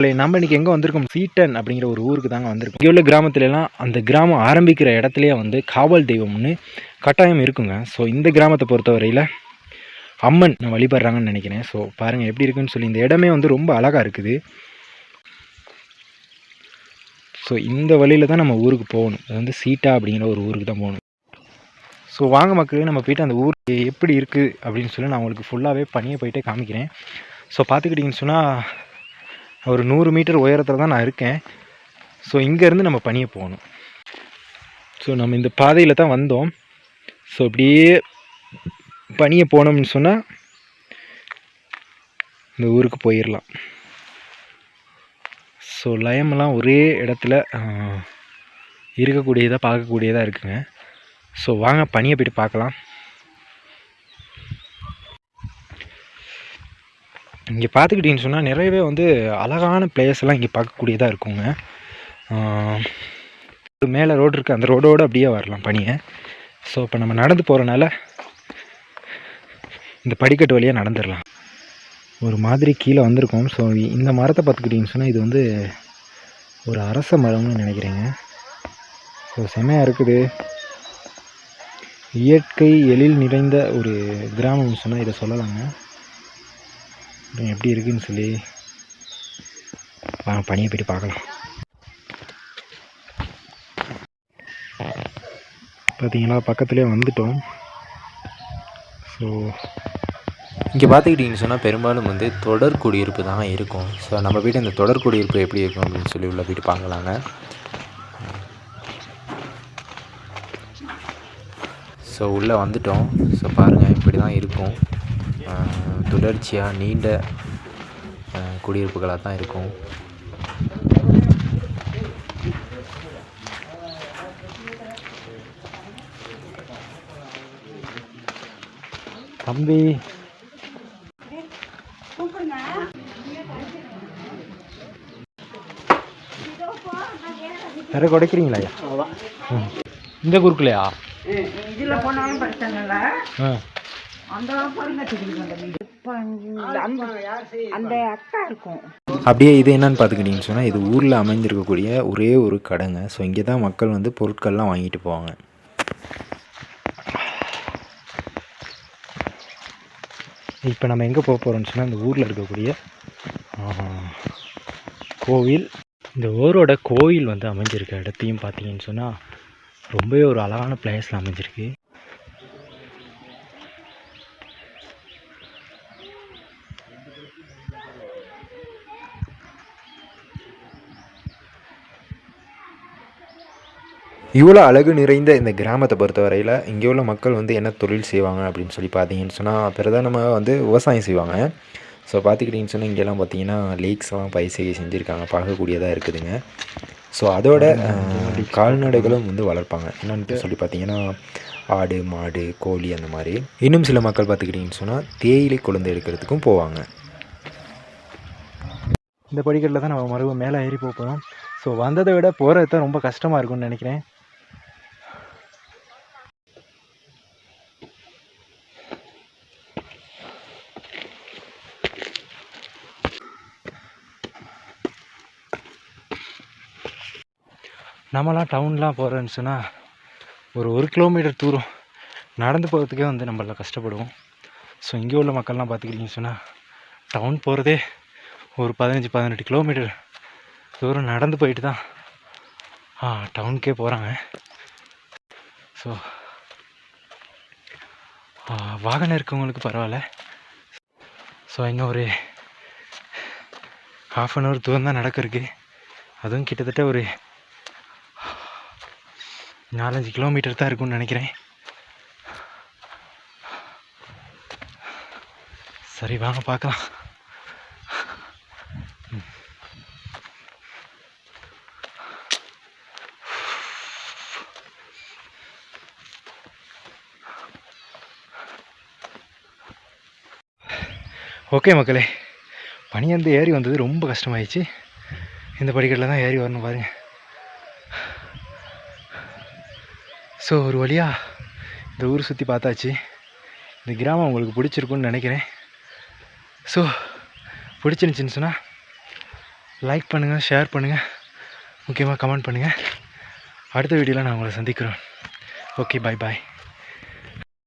நம்ம இன்றைக்கி எங்கே வந்திருக்கோம், சீட்டன் அப்படிங்கிற ஒரு ஊருக்கு தாங்க வந்திருக்கோம். இங்கே உள்ள கிராமத்துலலாம் அந்த கிராமம் ஆரம்பிக்கிற இடத்துலையே வந்து காவல் தெய்வம்னு கட்டாயம் இருக்குங்க. ஸோ இந்த கிராமத்தை பொறுத்தவரையில் அம்மன் வழிபடுறாங்கன்னு நினைக்கிறேன். ஸோ பாருங்கள் எப்படி இருக்குன்னு சொல்லி. இந்த இடமே வந்து ரொம்ப அழகாக இருக்குது. ஸோ இந்த வழியில் தான் நம்ம ஊருக்கு போகணும். அது வந்து சீட்டா அப்படிங்கிற ஒரு ஊருக்கு தான் போகணும். ஸோ வாங்க மக்களே, நம்ம போய்ட்டு அந்த ஊர் எப்படி இருக்குது அப்படின்னு சொல்லி நான் உங்களுக்கு ஃபுல்லாகவே பனியை போயிட்டே காமிக்கிறேன். ஸோ பார்த்துக்கிட்டிங்கன்னு சொன்னால் ஒரு 100 மீட்டர் உயரத்தில் தான் நான் இருக்கேன். ஸோ இங்கேருந்து நம்ம பனியை போகணும். ஸோ நம்ம இந்த பாதையில் தான் வந்தோம். ஸோ இப்படியே பனியை போனோம்னு சொன்னால் இந்த ஊருக்கு போயிடலாம். ஸோ லயமெல்லாம் ஒரே இடத்துல இருக்கக்கூடியதாக பார்க்கக்கூடியதாக இருக்குங்க. ஸோ வாங்க பனியை போய்ட்டு பார்க்கலாம். இங்கே பார்த்துக்கிட்டிங்கன்னு சொன்னால் நிறையவே வந்து அழகான பிளேஸ்லாம் இங்கே பார்க்கக்கூடியதாக இருக்குங்க. மேலே ரோடு இருக்குது, அந்த ரோடோடு அப்படியே வரலாம் பனியை. ஸோ இப்போ நம்ம நடந்து போகிறனால இந்த படிக்கட்டு வழியாக நடந்துடலாம். ஒரு மாதிரி கீழே வந்திருக்கோம். ஸோ இந்த மரத்தை பார்த்துக்கிட்டிங்கன்னு சொன்னால் இது வந்து ஒரு அரச மரம்னு நினைக்கிறேங்க. ஸோ செமையாக இருக்குது. இயற்கை எழில் நிறைந்த ஒரு கிராமம்னு சொன்னால் இதை சொல்லலாங்க. எப்படி இருக்குன்னு சொல்லி பனியை போய்ட்டு பார்க்கலாம். பார்த்தீங்களா, பக்கத்துலேயே வந்துட்டோம். ஸோ இங்கே பார்த்துக்கிட்டிங்கன்னு சொன்னால் பெரும்பாலும் வந்து தொடர் குடியிருப்பு தான் இருக்கும். ஸோ நம்ம போய்ட்டு இந்த தொடர் குடியிருப்பு எப்படி இருக்கும் அப்படின்னு சொல்லி உள்ள போய்ட்டு பார்க்கலாங்க. ஸோ உள்ளே வந்துட்டோம். ஸோ பாருங்கள் இப்படி தான் இருக்கும். தொடர்ச்சியாக நீண்ட குடியிருப்புகளாக தான் இருக்கும். தம்பி வேற குடைக்கிறீங்களா? இந்த குறுக்கலையா? இதில் போனாலும் பிரச்சனை இல்லை. அந்த அக்கா இருக்கும். அப்படியே இது என்னன்னு பார்த்துக்கிட்டிங்கன்னு சொன்னால் இது ஊரில் அமைந்திருக்கக்கூடிய ஒரே ஒரு கடைங்க. ஸோ இங்கே தான் மக்கள் வந்து பொருட்கள்லாம் வாங்கிட்டு போவாங்க. இப்போ நம்ம எங்கே போக போகிறோம்னு சொன்னால் இந்த ஊரில் இருக்கக்கூடிய கோவில். இந்த ஊரோட கோவில் வந்து அமைஞ்சிருக்க இடத்தையும் பார்த்தீங்கன்னு சொன்னால் ரொம்பவே ஒரு அழகான பிளேஸில் அமைஞ்சிருக்கு. இவ்வளோ அழகு நிறைந்த இந்த கிராமத்தை பொறுத்தவரையில் இங்கே உள்ள மக்கள் வந்து என்ன தொழில் செய்வாங்க அப்படின்னு சொல்லி பார்த்தீங்கன்னு சொன்னால் பிரதானமாக வந்து விவசாயம் செய்வாங்க. ஸோ பார்த்துக்கிட்டிங்கன்னு சொன்னால் இங்கெல்லாம் பார்த்தீங்கன்னா லேக்ஸ்லாம் பயிர் செஞ்சுருக்காங்க, பார்க்கக்கூடியதாக இருக்குதுங்க. ஸோ அதோட கால்நடைகளும் வந்து வளர்ப்பாங்க. என்னென்னு சொல்லி பார்த்தீங்கன்னா ஆடு, மாடு, கோழி அந்த மாதிரி. இன்னும் சில மக்கள் பார்த்துக்கிட்டிங்கன்னு சொன்னால் தேயிலை கொழுந்து எடுக்கிறதுக்கும் போவாங்க. இந்த படிக்கட்டில் தான் நம்ம மறுபடியும் மேலே ஏறி போகிறோம். ஸோ வந்ததை விட போகிறது தான் ரொம்ப கஷ்டமாக இருக்கும்னு நினைக்கிறேன். நம்மளாம் டவுன்லாம் போகிறோன்னு சொன்னால் ஒரு 1 கிலோமீட்டர் தூரம் நடந்து போகிறதுக்கே வந்து நம்மள கஷ்டப்படுவோம். ஸோ இங்கே உள்ள மக்கள்லாம் பார்த்துக்கிட்டிங்கன்னு சொன்னால் டவுன் போகிறதே ஒரு 15-18 கிலோமீட்டர் தூரம் நடந்து போயிட்டு தான் டவுனுக்கே போகிறாங்க. ஸோ வாகனம் இருக்கவங்களுக்கு பரவாயில்ல. ஸோ இன்னும் ஒரு 1/2 hour தூரம் தான் நடக்கிறதுக்கு. அதுவும் கிட்டத்தட்ட ஒரு 4-5 கிலோமீட்டர் தான் இருக்கும்னு நினைக்கிறேன். சரி வாங்க பார்க்கலாம். ஓகே மக்களே, பனி வந்து ஏறி வந்தது ரொம்ப கஷ்டமாயிடுச்சு. இந்த படிக்கட்டில் தான் ஏறி வரணும் பாருங்க. ஸோ ஒரு வழியாக இந்த ஊர் சுற்றி பார்த்தாச்சு. இந்த கிராமம் உங்களுக்கு பிடிச்சிருக்குன்னு நினைக்கிறேன். ஸோ பிடிச்சிருந்துச்சின்னு சொன்னால் லைக் பண்ணுங்கள், ஷேர் பண்ணுங்கள், முக்கியமாக கமெண்ட் பண்ணுங்கள். அடுத்த வீடியோவில் நான் உங்களை சந்திக்கிறேன். ஓகே, பாய் பாய்.